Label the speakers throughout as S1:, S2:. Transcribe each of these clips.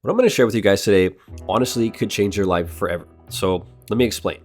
S1: What I'm going to share with you guys today honestly could change your life forever. So let me explain.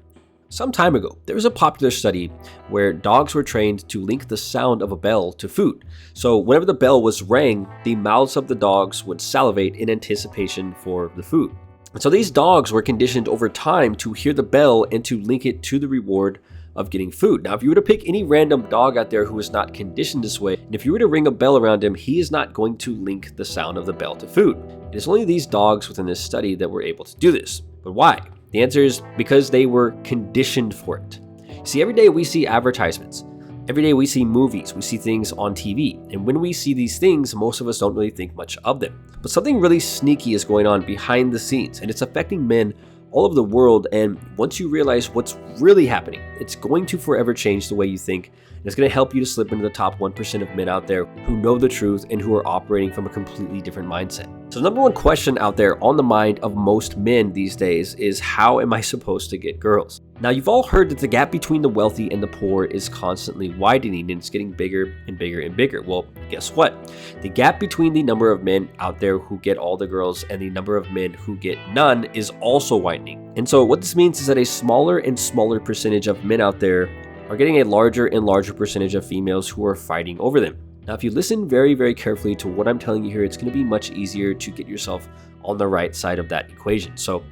S1: Some time ago, there was a popular study where dogs were trained to link the sound of a bell to food. So whenever the bell was rang, the mouths of the dogs would salivate in anticipation for the food. And so these dogs were conditioned over time to hear the bell and to link it to the reward of getting food. Now, if you were to pick any random dog out there who is not conditioned this way, and if you were to ring a bell around him, he is not going to link the sound of the bell to food. It is only these dogs within this study that were able to do this. But why? The answer is because they were conditioned for it. See, every day we see advertisements. Every day we see movies, we see things on TV. And when we see these things, most of us don't really think much of them. But something really sneaky is going on behind the scenes, and it's affecting men all over the world. And once you realize what's really happening, it's going to forever change the way you think. And it's going to help you to slip into the top 1% of men out there who know the truth and who are operating from a completely different mindset. So the number one question out there on the mind of most men these days is, how am I supposed to get girls? Now, you've all heard that the gap between the wealthy and the poor is constantly widening, and it's getting bigger and bigger and bigger. Well, guess what? The gap between the number of men out there who get all the girls and the number of men who get none is also widening. And so what this means is that a smaller and smaller percentage of men out there are getting a larger and larger percentage of females who are fighting over them. Now, if you listen very, very carefully to what I'm telling you here, it's going to be much easier to get yourself on the right side of that equation. So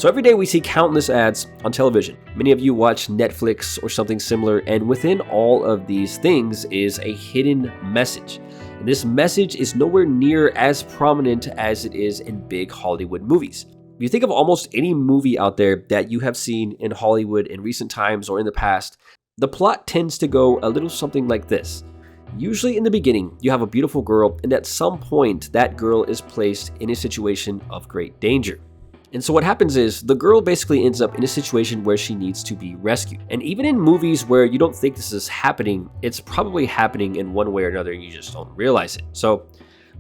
S1: every day we see countless ads on television. Many of you watch Netflix or something similar, and within all of these things is a hidden message. And this message is nowhere near as prominent as it is in big Hollywood movies. If you think of almost any movie out there that you have seen in Hollywood in recent times or in the past, the plot tends to go a little something like this. Usually in the beginning, you have a beautiful girl, and at some point, that girl is placed in a situation of great danger. And so what happens is the girl basically ends up in a situation where she needs to be rescued. And even in movies where you don't think this is happening, it's probably happening in one way or another, and you just don't realize it. So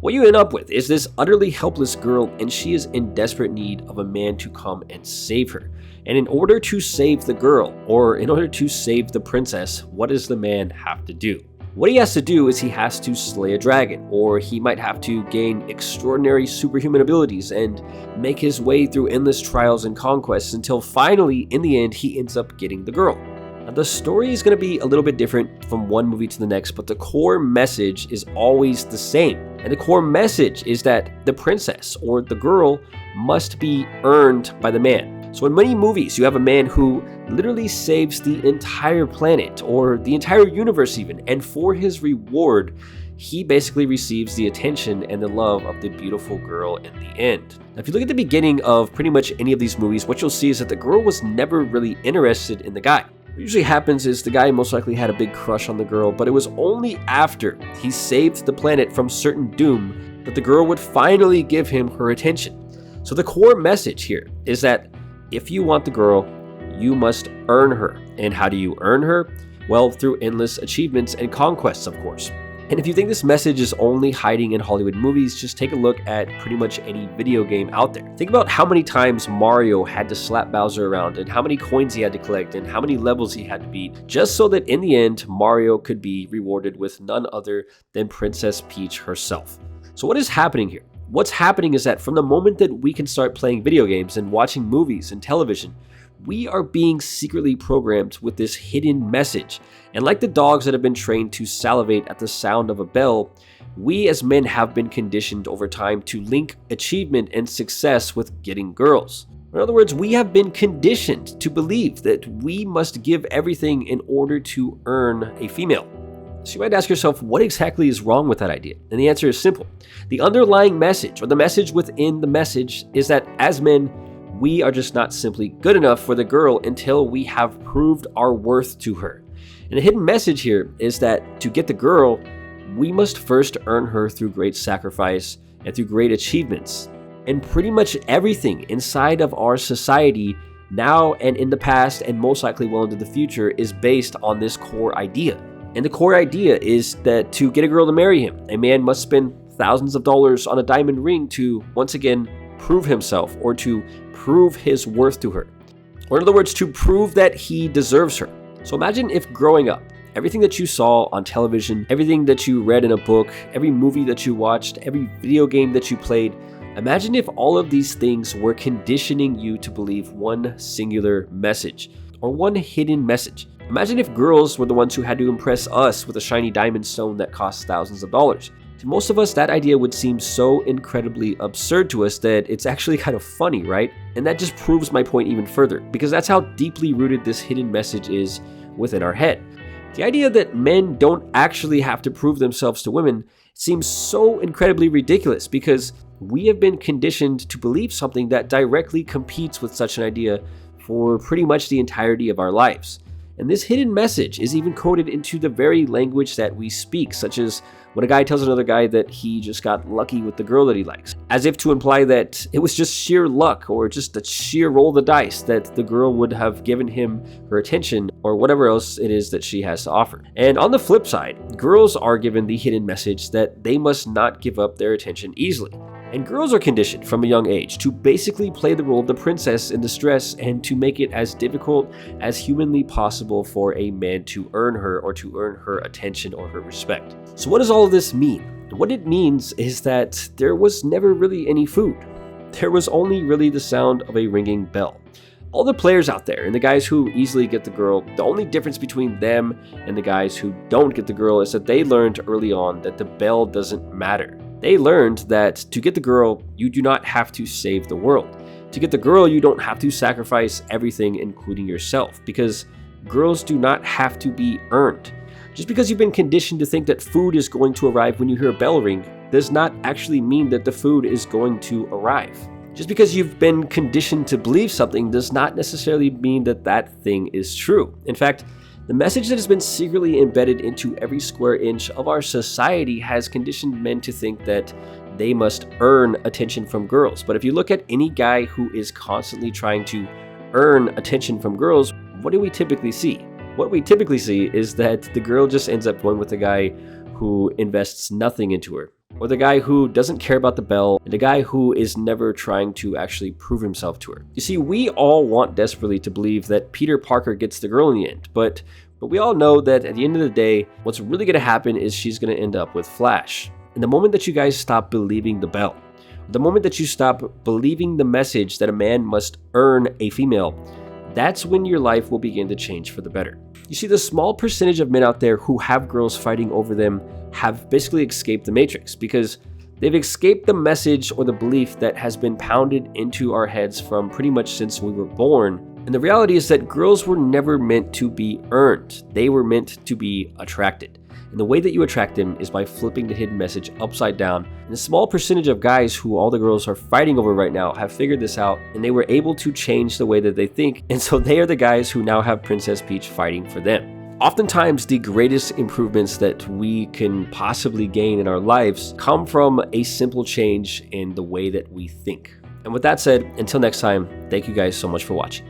S1: what you end up with is this utterly helpless girl, and she is in desperate need of a man to come and save her. And in order to save the girl, or in order to save the princess, what does the man have to do? What he has to do is he has to slay a dragon, or he might have to gain extraordinary superhuman abilities and make his way through endless trials and conquests until finally, in the end, he ends up getting the girl. Now, the story is going to be a little bit different from one movie to the next, but the core message is always the same. And the core message is that the princess or the girl must be earned by the man. So in many movies, you have a man who literally saves the entire planet or the entire universe even, and for his reward, he basically receives the attention and the love of the beautiful girl in the end. Now, if you look at the beginning of pretty much any of these movies, what you'll see is that the girl was never really interested in the guy. What usually happens is the guy most likely had a big crush on the girl, but it was only after he saved the planet from certain doom that the girl would finally give him her attention. So the core message here is that if you want the girl, you must earn her. And how do you earn her? Well, through endless achievements and conquests, of course. And if you think this message is only hiding in Hollywood movies, just take a look at pretty much any video game out there. Think about how many times Mario had to slap Bowser around, and how many coins he had to collect, and how many levels he had to beat, just so that in the end, Mario could be rewarded with none other than Princess Peach herself. So what is happening here? What's happening is that from the moment that we can start playing video games and watching movies and television, we are being secretly programmed with this hidden message. And like the dogs that have been trained to salivate at the sound of a bell, we as men have been conditioned over time to link achievement and success with getting girls. In other words, we have been conditioned to believe that we must give everything in order to earn a female. So you might ask yourself, what exactly is wrong with that idea? And the answer is simple. The underlying message, or the message within the message, is that as men, we are just not simply good enough for the girl until we have proved our worth to her. And the hidden message here is that to get the girl, we must first earn her through great sacrifice and through great achievements. And pretty much everything inside of our society now and in the past, and most likely well into the future, is based on this core idea. And the core idea is that to get a girl to marry him, a man must spend thousands of dollars on a diamond ring to, once again, prove himself, or to prove his worth to her. Or in other words, to prove that he deserves her. So imagine if growing up, everything that you saw on television, everything that you read in a book, every movie that you watched, every video game that you played, Imagine if all of these things were conditioning you to believe one singular message, or one hidden message. Imagine if girls were the ones who had to impress us with a shiny diamond stone that costs thousands of dollars. To most of us, that idea would seem so incredibly absurd to us that it's actually kind of funny, right? And that just proves my point even further, because that's how deeply rooted this hidden message is within our head. The idea that men don't actually have to prove themselves to women seems so incredibly ridiculous, because we have been conditioned to believe something that directly competes with such an idea for pretty much the entirety of our lives. And this hidden message is even coded into the very language that we speak, such as when a guy tells another guy that he just got lucky with the girl that he likes, as if to imply that it was just sheer luck or just a sheer roll of the dice that the girl would have given him her attention or whatever else it is that she has to offer. And on the flip side, girls are given the hidden message that they must not give up their attention easily. And girls are conditioned from a young age to basically play the role of the princess in distress and to make it as difficult as humanly possible for a man to earn her or to earn her attention or her respect. So what does all of this mean? What it means is that there was never really any food. There was only really the sound of a ringing bell. All the players out there and the guys who easily get the girl, the only difference between them and the guys who don't get the girl is that they learned early on that the bell doesn't matter. They learned that to get the girl, you do not have to save the world. To get the girl, you don't have to sacrifice everything, including yourself, because girls do not have to be earned. Just because you've been conditioned to think that food is going to arrive when you hear a bell ring does not actually mean that the food is going to arrive. Just because you've been conditioned to believe something does not necessarily mean that that thing is true. In fact, the message that has been secretly embedded into every square inch of our society has conditioned men to think that they must earn attention from girls. But if you look at any guy who is constantly trying to earn attention from girls, what do we typically see? What we typically see is that the girl just ends up going with the guy who invests nothing into her, or the guy who doesn't care about the bell, and the guy who is never trying to actually prove himself to her. You see, we all want desperately to believe that Peter Parker gets the girl in the end, but we all know that at the end of the day, what's really going to happen is she's going to end up with Flash. And the moment that you guys stop believing the bell, the moment that you stop believing the message that a man must earn a female, that's when your life will begin to change for the better. You see, the small percentage of men out there who have girls fighting over them have basically escaped the matrix, because they've escaped the message or the belief that has been pounded into our heads from pretty much since we were born. And the reality is that girls were never meant to be earned. They were meant to be attracted. And the way that you attract them is by flipping the hidden message upside down. And a small percentage of guys who all the girls are fighting over right now have figured this out, and they were able to change the way that they think. And so they are the guys who now have Princess Peach fighting for them. Oftentimes, the greatest improvements that we can possibly gain in our lives come from a simple change in the way that we think. And with that said, until next time, thank you guys so much for watching.